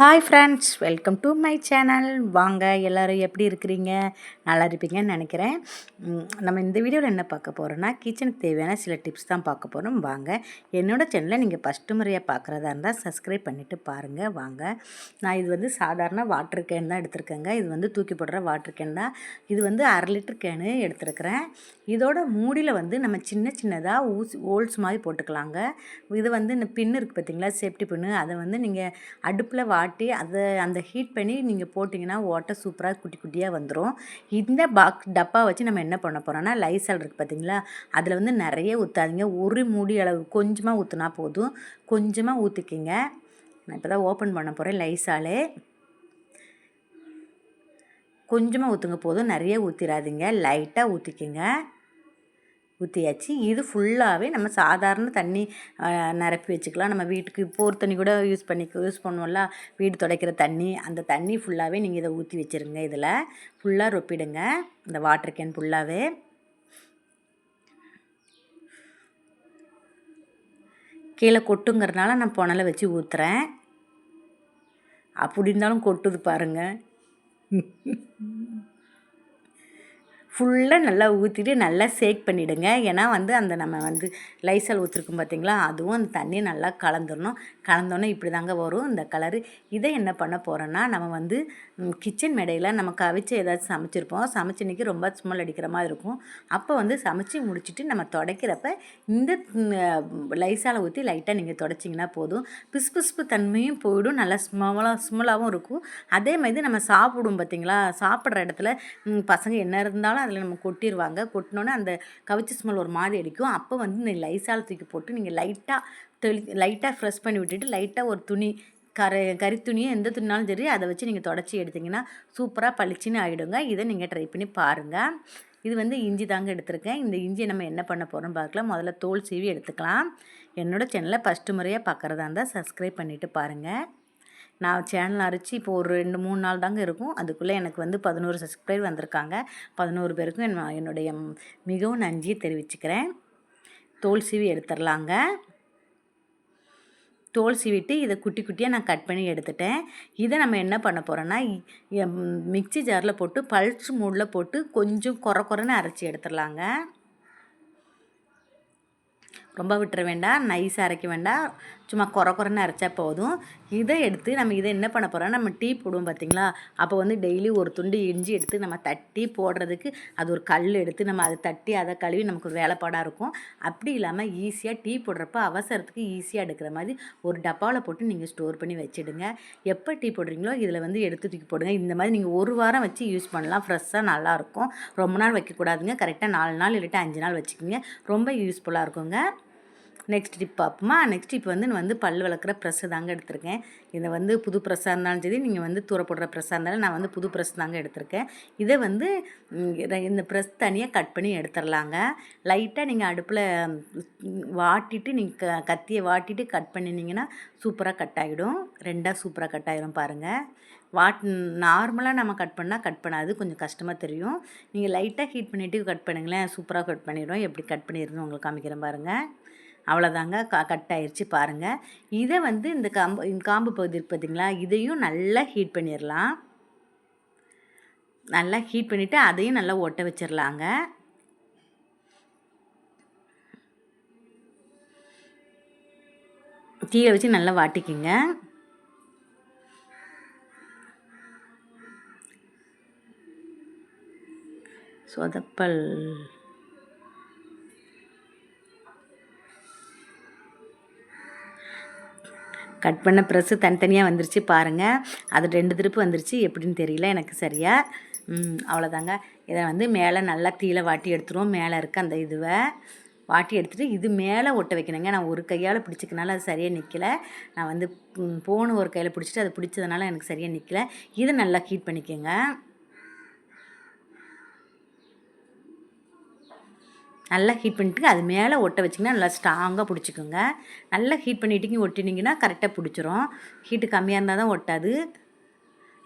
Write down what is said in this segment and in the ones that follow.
Hi friends, welcome to my channel. வாங்க எல்லோரும் எப்படி இருக்கிறீங்க? நல்லா இருப்பீங்கன்னு நினைக்கிறேன். நம்ம இந்த வீடியோவில் என்ன பார்க்க போகிறோன்னா, கிச்சனுக்கு தேவையான சில டிப்ஸ் தான் பார்க்க போகிறோம். வாங்க, என்னோடய சேனலை நீங்கள் ஃபஸ்ட்டு முறையாக பார்க்குறதா இருந்தால் சப்ஸ்கிரைப் பண்ணிவிட்டு பாருங்கள். வாங்க, நான் இது வந்து சாதாரண வாட்டர் கேன் தான் எடுத்திருக்கேங்க. இது வந்து தூக்கி போடுற வாட்டர் கேன் தான். இது வந்து 1/2 லிட்டர் கேனு எடுத்துருக்கிறேன். இதோட மூடியில் வந்து நம்ம சின்ன சின்னதாக ஹோல்ஸ் மாதிரி போட்டுக்கலாங்க. இது வந்து இந்த பின்னு இருக்குது பார்த்தீங்களா, சேஃப்டி பின்னு, அதை வந்து நீங்கள் அடுப்பில் வாட்டி அதை அந்த ஹீட் பண்ணி நீங்கள் போட்டிங்கன்னா ஓட்டை சூப்பராக குட்டி குட்டியாக வந்துடும். இந்த டப்பா வச்சு நம்ம என்ன பண்ண போகிறோன்னா, லைசால் இருக்குது பார்த்தீங்களா, அதில் வந்து நிறைய ஊற்றாதீங்க. ஒரு மூடி அளவு கொஞ்சமாக ஊற்றினா போதும். கொஞ்சமாக ஊற்றிக்கிங்க. நான் இப்போ தான் ஓப்பன் பண்ண போகிறேன். லைசாலே கொஞ்சமாக ஊற்றுங்க போதும், நிறைய ஊற்றிடாதீங்க. லைட்டாக ஊற்றிக்கிங்க. ஊற்றியாச்சு. இது ஃபுல்லாகவே நம்ம சாதாரண தண்ணி நிரப்பி வச்சுக்கலாம். நம்ம வீட்டுக்கு போர் தண்ணி கூட யூஸ் பண்ணுவோம்ல, வீடு துடைக்கிற தண்ணி, அந்த தண்ணி ஃபுல்லாகவே நீங்கள் இதை ஊற்றி வச்சுருங்க. இதில் ஃபுல்லாக ரொப்பிடுங்க, இந்த வாட்டர் கேன் ஃபுல்லாகவே. கீழே கொட்டுங்கிறதுனால நான் புனலை வச்சு ஊற்றுறேன். அப்படி இருந்தாலும் கொட்டுது பாருங்கள். ஃபுல்லாக நல்லா ஊற்றிட்டு நல்லா ஷேக் பண்ணிவிடுங்க. ஏன்னா வந்து அந்த நம்ம வந்து லைசால் ஊற்றிருக்கோம் பார்த்திங்களா, அதுவும் அந்த தண்ணியை நல்லா கலந்துடணும். கலந்தோன்னே இப்படி தாங்க வரும் இந்த கலரு. இதை என்ன பண்ண போகிறோன்னா, நம்ம வந்து கிச்சன் மேடையில் நம்ம கவிச்சு ஏதாச்சும் சமைச்சிருப்போம். சமைச்சன்னைக்கு ரொம்ப ஸ்மெல் அடிக்கிற மாதிரி இருக்கும். அப்போ வந்து சமைச்சு முடிச்சுட்டு நம்ம துடைக்கிறப்ப இந்த லைசாலை ஊற்றி லைட்டாக நீங்கள் துடைச்சிங்கன்னா போதும். பிசுபிசுப்பு தன்மையும் போயிடும், நல்லா ஸ்மெல்லாகவும் இருக்கும். அதே மாதிரி நம்ம சாப்பிடுவோம் பார்த்திங்களா, சாப்பிட்ற இடத்துல பசங்க என்ன இருந்தாலும் அதில் நம்ம கொட்டிடுவாங்க. கொட்டினோன்னே அந்த கவிச்சி ஸ்மெல் ஒரு மாதிரி அடிக்கும். அப்போ வந்து இந்த லைசால் தூக்கி போட்டு நீங்கள் லைட்டாக ஃப்ரெஷ் பண்ணி விட்டுட்டு லைட்டாக ஒரு துணி கறி துணியோ எந்த துணினாலும் சரி, அதை வச்சு நீங்கள் தொடச்சி எடுத்திங்கன்னா சூப்பராக பளிச்சுன்னு ஆகிடுங்க. இதை நீங்கள் ட்ரை பண்ணி பாருங்கள். இது வந்து இஞ்சி தாங்க எடுத்திருக்கேன். இந்த இஞ்சியை நம்ம என்ன பண்ண போகிறோம்னு பார்க்கலாம். முதல்ல தோல் சீவி எடுத்துக்கலாம். என்னோடய சேனலை ஃபஸ்ட்டு முறையாக பார்க்குறதா இருந்தால் சப்ஸ்கிரைப் பண்ணிவிட்டு பாருங்கள். நான் சேனல் அரைச்சி இப்போ ஒரு 2-3 நாள் தாங்க இருக்கும். அதுக்குள்ளே எனக்கு வந்து 11 சப்ஸ்கிரைபர் வந்திருக்காங்க. 11 பேருக்கும் என்னுடைய மிகவும் நன்றியை தெரிவிச்சுக்கிறேன். தோல் சீவி எடுத்துடலாங்க. தோல் சீவிட்டு இதை குட்டி குட்டியாக நான் கட் பண்ணி எடுத்துட்டேன். இதை நம்ம என்ன பண்ண போகிறோன்னா, மிக்ஸி ஜாரில் போட்டு பல்ஸ் மூடில் போட்டு கொஞ்சம் குறைன்னு அரைச்சி எடுத்துடலாங்க. ரொம்ப விட்டுற வேண்டாம், நைஸாக அரைக்க வேண்டாம், சும்மா குறைன்னு அரைச்சா போதும். இதை எடுத்து நம்ம இதை என்ன பண்ண போகிறோம், நம்ம டீ போடுவோம் பார்த்திங்களா, அப்போ வந்து டெய்லி ஒரு துண்டு இஞ்சி எடுத்து நம்ம தட்டி போடுறதுக்கு அது ஒரு கல் எடுத்து நம்ம அதை தட்டி அதை கழுவி நமக்கு ஒரு வேலைப்பாடாக இருக்கும். அப்படி இல்லாமல் ஈஸியாக டீ போடுறப்ப அவசரத்துக்கு ஈஸியாக எடுக்கிற மாதிரி ஒரு டப்பாவில் போட்டு நீங்கள் ஸ்டோர் பண்ணி வச்சுடுங்க. எப்போ டீ போடுறீங்களோ இதில் வந்து எடுத்து தூக்கி போடுங்க. இந்த மாதிரி நீங்கள் ஒரு வாரம் வச்சு யூஸ் பண்ணலாம். ஃப்ரெஷ்ஷாக நல்லாயிருக்கும். ரொம்ப நாள் வைக்கக்கூடாதுங்க. கரெக்டாக 4 நாள் இல்லாட்டி 5 நாள் வச்சுக்கோங்க. ரொம்ப யூஸ்ஃபுல்லாக இருக்குங்க. நெக்ஸ்ட் டிப் பார்ப்போமா. நெக்ஸ்ட் டிப் வந்து பல் விளக்குற ப்ரெஸ்ஸு தாங்க எடுத்திருக்கேன். இதை வந்து புது ப்ரெஸ்ஸாக இருந்தாலும் சரி, நீங்கள் வந்து தூர போடுற ப்ரெஸ்ஸாக இருந்தாலும் நான் வந்து புது ப்ரெஸ் தாங்க எடுத்திருக்கேன். இதை வந்து இந்த ப்ரெஸ் தனியாக கட் பண்ணி எடுத்துடலாங்க. லைட்டாக நீங்கள் அடுப்பில் வாட்டிட்டு நீங்கள் கத்தியை வாட்டிட்டு கட் பண்ணினீங்கன்னா சூப்பராக கட் ஆகிடும். 2ஆக சூப்பராக கட் ஆகிடும் பாருங்கள். நார்மலாக நம்ம கட் பண்ணாது, கொஞ்சம் கஷ்டமாக தெரியும். நீங்கள் லைட்டாக ஹீட் பண்ணிவிட்டு கட் பண்ணுங்களேன், சூப்பராக கட் பண்ணிவிடும். எப்படி கட் பண்ணிடுன்னு உங்களுக்கு காமிக்கிறேன் பாருங்கள். அவ்வளோதாங்க, கட் ஆயிடுச்சு பாருங்கள். இதை வந்து இந்த காம்பு பகுதி இருக்குது பார்த்திங்களா, இதையும் நல்லா ஹீட் பண்ணிடலாம். நல்லா ஹீட் பண்ணிவிட்டு அதையும் நல்லா ஒட்ட வச்சிடலாங்க. தீயை வச்சு நல்லா வாட்டிக்கிங்க. சொதப்பல் கட் பண்ண ப்ரெஸ்ஸு தனித்தனியாக வந்துருச்சு பாருங்கள். அது 2 திருப்பு வந்துருச்சு, எப்படின்னு தெரியல எனக்கு சரியாக. அவ்வளோதாங்க. இதை வந்து மேலே நல்லா தீயில வாட்டி எடுத்துருவோம். மேலே இருக்க அந்த இதுவை வாட்டி எடுத்துகிட்டு இது மேலே ஒட்ட வைக்கணுங்க. நான் ஒரு கையால் பிடிச்சிக்கனால அது சரியாக நிற்கலை. நான் வந்து போன ஒரு கையில் பிடிச்சிட்டு அது பிடிச்சதுனால எனக்கு சரியாக நிற்கலை. இதை நல்லா ஹீட் பண்ணிக்கோங்க. நல்லா ஹீட் பண்ணிட்டு அது மேலே ஒட்ட வச்சிங்கன்னா நல்லா ஸ்ட்ராங்காக பிடிச்சிக்கோங்க. நல்லா ஹீட் பண்ணிட்டிங்க ஒட்டினீங்கன்னா கரெக்டாக பிடிச்சிரும். ஹீட்டு கம்மியாக இருந்தால் தான் ஒட்டாது.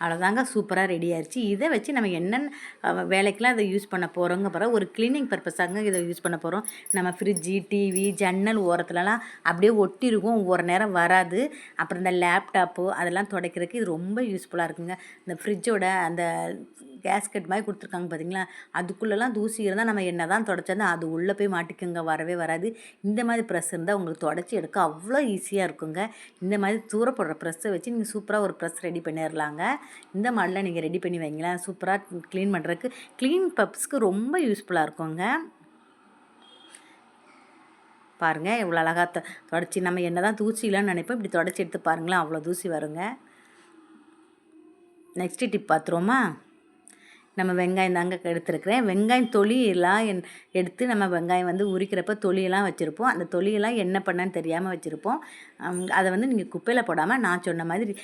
அவ்வளோதாங்க, சூப்பராக ரெடி ஆயிடுச்சு. இதை வச்சு நம்ம என்னென்ன வேலைக்கெலாம் இதை யூஸ் பண்ண போகிறோங்க பிறகு ஒரு க்ளீனிங் பர்பஸாங்க இதை யூஸ் பண்ண போகிறோம். நம்ம ஃப்ரிட்ஜு, டிவி, ஜன்னல் ஓரத்துலலாம் அப்படியே ஒட்டியிருக்கும், ஒவ்வொரு நேரம் வராது. அப்புறம் இந்த லேப்டாப்பு அதெல்லாம் துடைக்கிறதுக்கு இது ரொம்ப யூஸ்ஃபுல்லாக இருக்குங்க. இந்த ஃப்ரிட்ஜோட அந்த கேஸ்கெட் மாதிரி கொடுத்துருக்காங்க பார்த்தீங்களா, அதுக்குள்ளெல்லாம் தூசி இருந்தால் நம்ம என்ன தான் துடைச்சாலும் அது உள்ளே போய் மாட்டிக்குங்க, வரவே வராது. இந்த மாதிரி ப்ரெஸ் இருந்தால் உங்களுக்கு துடைச்சி எடுக்க அவ்வளோ ஈஸியாக இருக்குங்க. இந்த மாதிரி தூரப்படுற ப்ரெஸ்ஸை வச்சு நீங்கள் சூப்பராக ஒரு ப்ரெஸ் ரெடி பண்ணிடலாங்க. இந்த மாடலில் நீங்கள் ரெடி பண்ணி வைங்களேன், சூப்பராக க்ளீன் பண்ணுறதுக்கு க்ளீன் பர்பஸ்க்கு ரொம்ப யூஸ்ஃபுல்லாக இருக்குங்க. பாருங்கள் எவ்வளோ அழகாக தொடச்சி நம்ம என்ன தான் தூசிலான்னு நினைப்போம், இப்படி தொடச்சி எடுத்து பாருங்களேன், அவ்வளோ தூசி வருங்க. நெக்ஸ்ட்டு டிப் பார்த்துருவோமா? நம்ம வெங்காயம் தாங்க எடுத்துருக்கிறேன். வெங்காயம் தொலியெல்லாம் எடுத்து நம்ம வெங்காயம் வந்து உரிக்கிறப்ப தொலியெல்லாம் வச்சுருப்போம். அந்த தொலியெல்லாம் என்ன பண்ணான்னு தெரியாமல் வச்சுருப்போம். அதை வந்து நீங்கள் குப்பையில் போடாமல் நான் சொன்ன மாதிரி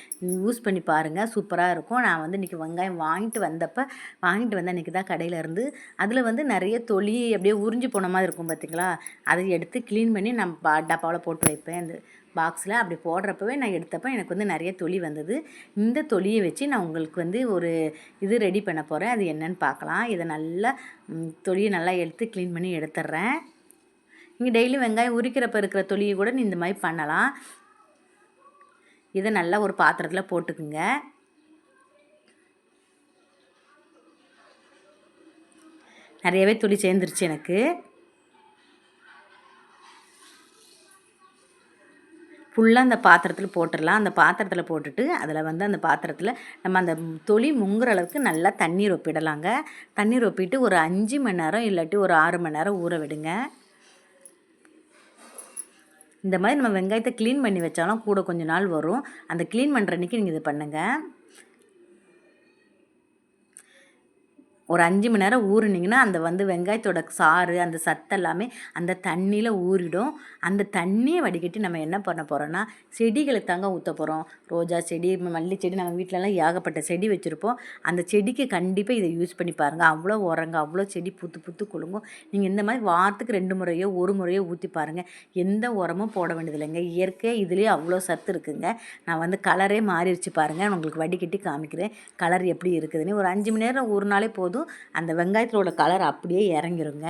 யூஸ் பண்ணி பாருங்கள், சூப்பராக இருக்கும். நான் வந்து இன்றைக்கி வெங்காயம் வாங்கிட்டு வந்தேன் இன்றைக்கி தான் கடையிலேருந்து. அதில் வந்து நிறைய தொலி அப்படியே உறிஞ்சி போன மாதிரி இருக்கும் பார்த்திங்களா, அதை எடுத்து க்ளீன் பண்ணி நான் டப்பாவில் போட்டு வைப்பேன். அந்த பாக்ஸில் அப்படி போடுறப்பவே நான் எடுத்தப்போ எனக்கு வந்து நிறைய தொலி வந்தது. இந்த தொலியை வச்சு நான் உங்களுக்கு வந்து ஒரு இது ரெடி பண்ண போகிறேன். அது என்னன்னு பார்க்கலாம். இதை நல்லா தொலியை நல்லா எடுத்து க்ளீன் பண்ணி எடுத்துடுறேன். நீங்கள் டெய்லி வெங்காயம் உரிக்கிறப்ப இருக்கிற தொலியை கூட நீ இந்த மாதிரி பண்ணலாம். இதை நல்லா ஒரு பாத்திரத்தில் போட்டுக்குங்க. நிறையவே தொலி சேர்ந்துருச்சு எனக்கு. ஃபுல்லாக அந்த பாத்திரத்தில் போட்டுடலாம். அந்த பாத்திரத்தில் போட்டுட்டு அதில் வந்து அந்த பாத்திரத்தில் நம்ம அந்த தொலி முங்குற அளவுக்கு நல்லா தண்ணீர் ஒப்பிடலாங்க. தண்ணீர் ஒப்பிட்டு ஒரு 5 மணி நேரம் இல்லாட்டி ஒரு 6 மணி நேரம் ஊற விடுங்க. இந்த மாதிரி நம்ம வெங்காயத்தை க்ளீன் பண்ணி வச்சாலும் கூட கொஞ்சம் நாள் வரும். அந்த க்ளீன் பண்ணுற அன்றைக்கி நீங்கள் இது பண்ணுங்கள். ஒரு 5 மணி நேரம் ஊறினீங்கன்னா அந்த வந்து வெங்காயத்தோட சாறு அந்த சத்து எல்லாமே அந்த தண்ணியில் ஊறிடும். அந்த தண்ணியை வடிகட்டி நம்ம என்ன பண்ண போகிறோன்னா செடிகளுக்கு தாங்க ஊற்ற போகிறோம். ரோஜா செடி, மல்லி செடி, நம்ம வீட்டிலலாம் ஏகப்பட்ட செடி வச்சுருப்போம். அந்த செடிக்கு கண்டிப்பாக இதை யூஸ் பண்ணி பாருங்கள். அவ்வளோ உரங்க, அவ்வளோ செடி புத்து குலுங்கும். நீங்கள் இந்த மாதிரி வாரத்துக்கு 2 முறையோ 1 முறையோ ஊற்றி பாருங்கள். எந்த உரமும் போட வேண்டியதில்லைங்க. இயற்கை இதுலேயே அவ்வளோ சத்து இருக்குங்க. நான் வந்து கலரே மாறிடுச்சு பாருங்கள், உங்களுக்கு வடிகட்டி காமிக்கிறேன் கலர் எப்படி இருக்குதுன்னு. ஒரு 5 மணி நேரம் ஊறினாலே போதும், அந்த வெங்காயத்தில் உள்ள கலர் அப்படியே இறங்கிருங்க.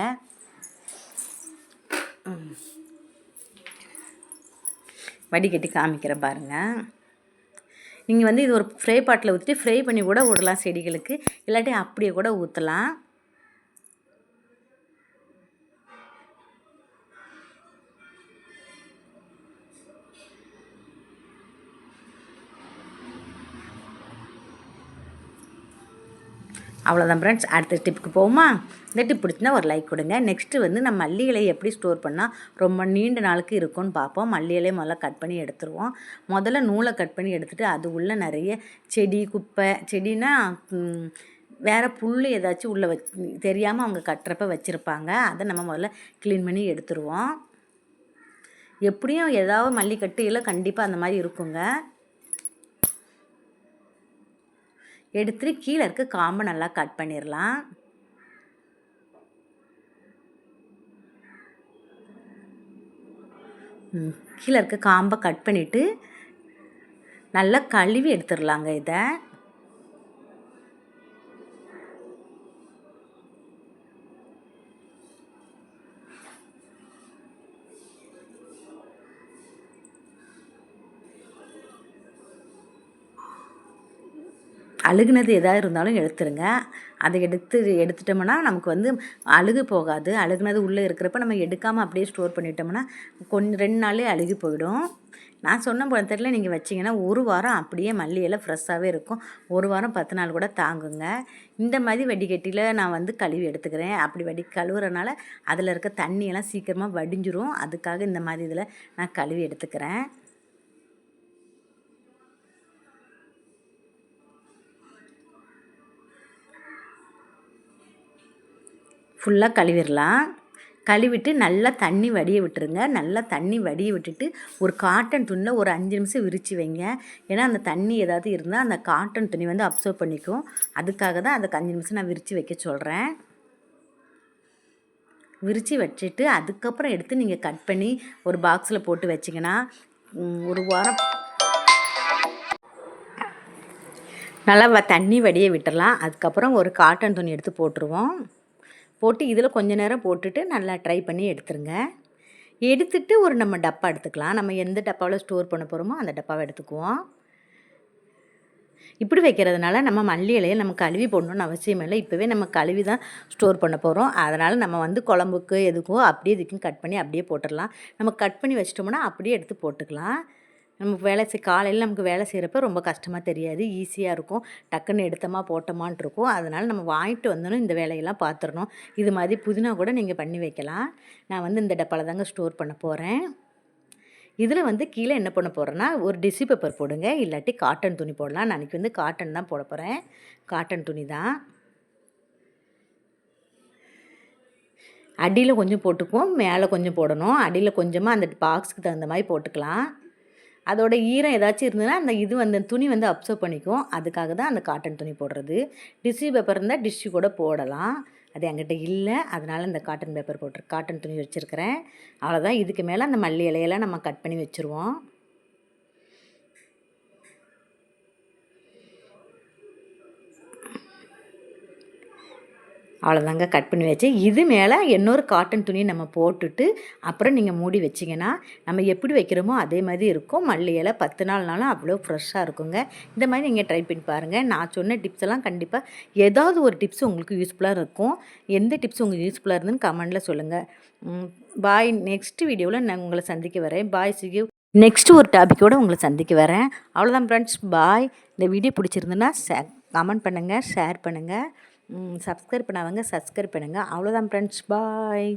வடிகட்டி காமிக்கிறேன் பாருங்கள். நீங்கள் வந்து இது ஒரு ஃப்ரை பாட்டில் ஊற்றிட்டு ஃப்ரை பண்ணி கூட விடலாம் செடிகளுக்கு, இல்லாட்டி அப்படியே கூட ஊற்றலாம். அவ்வளோதான் ஃப்ரெண்ட்ஸ். அடுத்த டிப்புக்கு போகுமா? இந்த டிப் பிடிச்சினா ஒரு லைக் கொடுங்க. நெக்ஸ்ட்டு வந்து நம்ம மல்லி இலையை எப்படி ஸ்டோர் பண்ணால் ரொம்ப நீண்ட நாளுக்கு இருக்கும்னு பார்ப்போம். மல்லி இலையை முதல்ல கட் பண்ணி எடுத்துருவோம். முதல்ல நூலை கட் பண்ணி எடுத்துகிட்டு அது உள்ளே நிறைய செடி, குப்பை, செடினா வேறு புல் ஏதாச்சும் உள்ளே தெரியாமல் அவங்க கட்டுறப்ப வச்சுருப்பாங்க. அதை நம்ம முதல்ல க்ளீன் பண்ணி எடுத்துருவோம். எப்படியும் ஏதாவது மல்லிக்கட்டு கண்டிப்பாக அந்த மாதிரி இருக்குங்க. எடுத்துட்டு கீழே இருக்க காம்பை நல்லா கட் பண்ணிடலாம். கீழே இருக்க காம்பை கட் பண்ணிவிட்டு நல்லா கழுவி எடுத்துடலாங்க. இதை அழுகுனது எதாவது இருந்தாலும் எடுத்துருங்க. அதை எடுத்துட்டோம்னா நமக்கு வந்து அழுகு போகாது. அழுகுனது உள்ளே இருக்கிறப்ப நம்ம எடுக்காமல் அப்படியே ஸ்டோர் பண்ணிட்டோம்னா கொஞ்சம் 2 நாளே அழுகி போயிடும். நான் சொன்ன பழத்தில் நீங்கள் வச்சிங்கன்னா 1 வாரம் அப்படியே மல்லி எல்லாம் ஃப்ரெஷ்ஷாகவே இருக்கும். 1 வாரம் 10 நாள் கூட தாங்குங்க. இந்த மாதிரி வடிகட்டியில் நான் வந்து கழுவி எடுத்துக்கிறேன். அப்படி கழுவுறனால அதில் இருக்க தண்ணியெல்லாம் சீக்கிரமாக வடிஞ்சிரும். அதுக்காக இந்த மாதிரி இதில் நான் கழுவி எடுத்துக்கிறேன். ஃபுல்லாக கழுவிடலாம். கழுவிட்டு நல்லா தண்ணி வடிய விட்டுருங்க. நல்லா தண்ணி வடிய விட்டுட்டு ஒரு காட்டன் துணியில் ஒரு 5 நிமிஷம் விரித்து வைங்க. ஏன்னா அந்த தண்ணி ஏதாவது இருந்தால் அந்த காட்டன் துணி வந்து அப்சர்வ் பண்ணிக்கும். அதுக்காக தான் அதுக்கு 5 நிமிஷம் நான் விரித்து வைக்க சொல்கிறேன். விரித்து வச்சுட்டு அதுக்கப்புறம் எடுத்து நீங்கள் கட் பண்ணி ஒரு பாக்ஸில் போட்டு வச்சிங்கன்னா 1 வாரம் நல்லா தண்ணி வடிய விட்டுறலாம். அதுக்கப்புறம் ஒரு காட்டன் துணி எடுத்து போட்டுருவோம். போட்டு இதில் கொஞ்ச நேரம் போட்டுட்டு நல்லா ட்ரை பண்ணி எடுத்துருங்க. எடுத்துட்டு ஒரு நம்ம டப்பா எடுத்துக்கலாம். நம்ம எந்த டப்பாவில் ஸ்டோர் பண்ண போகிறோமோ அந்த டப்பாவை எடுத்துக்குவோம். இப்படி வைக்கிறதுனால நம்ம மல்லி இலையை நம்ம கழுவி போடணும்னு அவசியம் இல்லை. இப்போவே நம்ம கழுவி தான் ஸ்டோர் பண்ண போகிறோம். அதனால் நம்ம வந்து குழம்புக்கு எதுக்கோ அப்படியே இதுக்கும் கட் பண்ணி அப்படியே போட்டுடலாம். நம்ம கட் பண்ணி வச்சிட்டோம்னா அப்படியே எடுத்து போட்டுக்கலாம். நம்ம காலையில் நமக்கு வேலை செய்கிறப்ப ரொம்ப கஷ்டமாக தெரியாது, ஈஸியாக இருக்கும். டக்குன்னு எடுத்தோமா போட்டோமான்ட்டு இருக்கும். அதனால் நம்ம வாங்கிட்டு வந்தோன்னே இந்த வேலையெல்லாம் பார்த்துடணும். இது மாதிரி புதினா கூட நீங்கள் பண்ணி வைக்கலாம். நான் வந்து இந்த டப்பாவில் தாங்க ஸ்டோர் பண்ண போகிறேன். இதில் வந்து கீழே என்ன பண்ண போகிறேன்னா, ஒரு டிஷ்யூ பேப்பர் போடுங்க, இல்லாட்டி காட்டன் துணி போடலாம். நான் அன்றைக்கி வந்து காட்டன் தான் போட போகிறேன். காட்டன் துணி தான். அடியில் கொஞ்சம் போட்டுக்குவோம், மேலே கொஞ்சம் போடணும். அடியில் கொஞ்சமாக அந்த பாக்ஸுக்கு தகுந்த மாதிரி போட்டுக்கலாம். அதோட ஈரம் ஏதாச்சும் இருந்ததுன்னா அந்த துணி வந்து அப்சர்வ் பண்ணிக்கும். அதுக்காக தான் அந்த காட்டன் துணி போடுறது. டிஷ்யூ பேப்பர் இருந்தால் டிஷ்யூ கூட போடலாம். அது என்கிட்ட இல்லை, அதனால் இந்த காட்டன் துணி வச்சுருக்கிறேன். அவ்வளோதான். இதுக்கு மேலே அந்த மல்லி இலையெல்லாம் நம்ம கட் பண்ணி வச்சுருவோம். அவ்வளோதாங்க, கட் பண்ணி வச்சு இது மேலே இன்னொரு காட்டன் துணியை நம்ம போட்டுட்டு அப்புறம் நீங்கள் மூடி வச்சிங்கன்னா நம்ம எப்படி வைக்கிறோமோ அதே மாதிரி இருக்கும். மல்லி இலை 10 நாள்னாலும் அவ்வளோ ஃப்ரெஷ்ஷாக இருக்குங்க. இந்த மாதிரி நீங்கள் ட்ரை பண்ணி பாருங்கள். நான் சொன்ன டிப்ஸ் எல்லாம் கண்டிப்பாக ஏதாவது ஒரு டிப்ஸ் உங்களுக்கு யூஸ்ஃபுல்லாக இருக்கும். எந்த டிப்ஸ் உங்களுக்கு யூஸ்ஃபுல்லாக இருந்துன்னு கமெண்டில் சொல்லுங்கள். பாய். நெக்ஸ்ட் வீடியோவில் நான் உங்களை சந்திக்க வரேன். பாய். C you. நெக்ஸ்ட்டு ஒரு டாப்பிக்கோடு உங்களை சந்திக்க வரேன். அவ்வளோதான் ஃப்ரெண்ட்ஸ், பாய். இந்த வீடியோ பிடிச்சிருந்துன்னா கமெண்ட் பண்ணுங்கள், ஷேர் பண்ணுங்கள். சப்ஸ்கிரைப் பண்ணாதவங்க சப்ஸ்கிரைப் பண்ணுங்கள். அவ்வளோதான் ஃப்ரெண்ட்ஸ், பாய்.